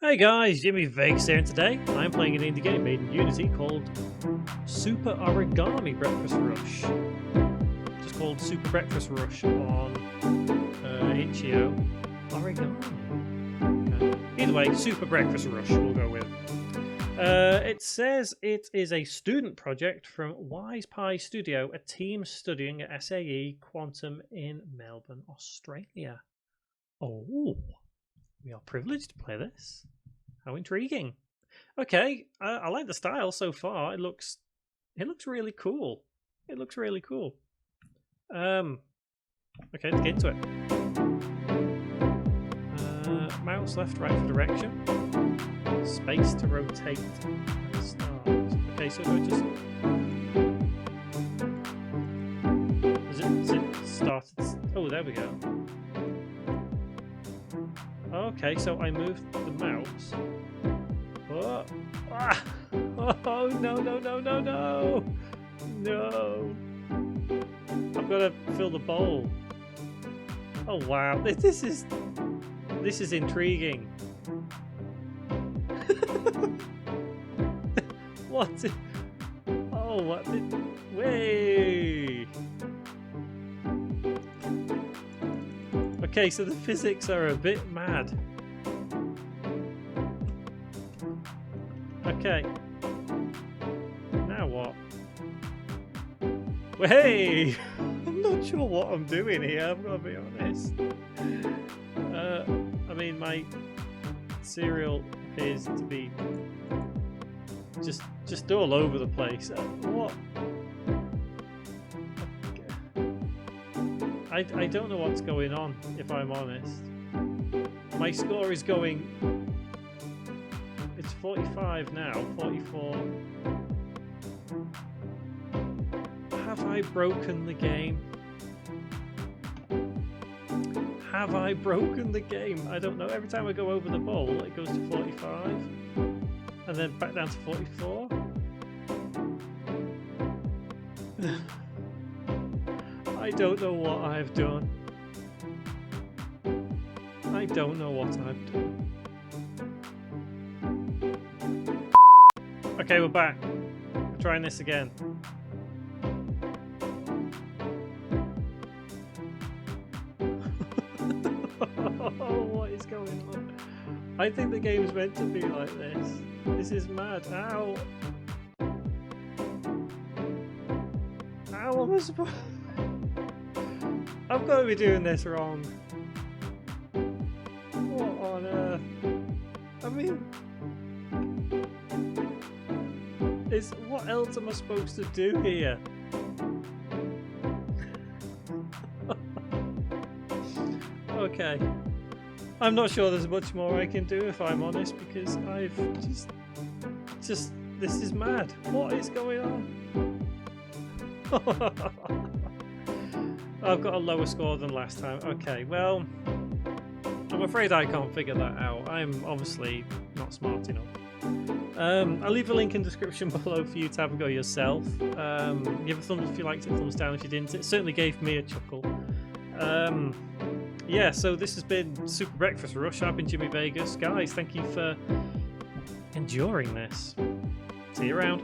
Hey guys, Jimmy Vegas here, and today I'm playing an indie game made in Unity called Super Origami Breakfast Rush. Just called Super Breakfast Rush on itch.io. Origami. Okay. Either way, Super Breakfast Rush we'll go with. It says it is a student project from Wise Pie Studio, a team studying at SAE Quantum in Melbourne, Australia. Oh, we are privileged to play this. How intriguing! Okay, I like the style so far. It looks really cool. It looks really cool. Okay, let's get into it. Mouse left, right for direction. Space to rotate. Start. Okay, so do I just? Is it started? Oh, there we go. Okay, so I moved the mouse. Oh, ah! Oh no, no, no, no, no! No! I've got to fill the bowl. Oh wow, this is intriguing. What? Oh, what? Way! Okay, so the physics are a bit mad. Okay. Now what? Hey! I'm not sure what I'm doing here, I've got to be honest. I mean, my cereal appears to be just all over the place. What? I don't know what's going on, if I'm honest. My score is going... It's 45 now, 44. Have I broken the game? Have I broken the game? I don't know. Every time I go over the bowl, it goes to 45. And then back down to 44. I don't know what I've done. I don't know what I've done. Okay, we're back. We're trying this again. What is going on? I think the game's meant to be like this. This is mad. Ow! How am I supposed... I've got to be doing this wrong. What on earth? I mean... What else am I supposed to do here? Okay. I'm not sure there's much more I can do if I'm honest, because I've just this is mad. What is going on? I've got a lower score than last time. Okay, well, I'm afraid I can't figure that out. I'm obviously not smart enough. I'll leave a link in the description below for you to have a go yourself. Give a thumbs up if you liked it, thumbs down if you didn't. It certainly gave me a chuckle. Yeah, so this has been Super Breakfast Rush. I've been Jimmy Vegas. Guys, thank you for enduring this. See you around.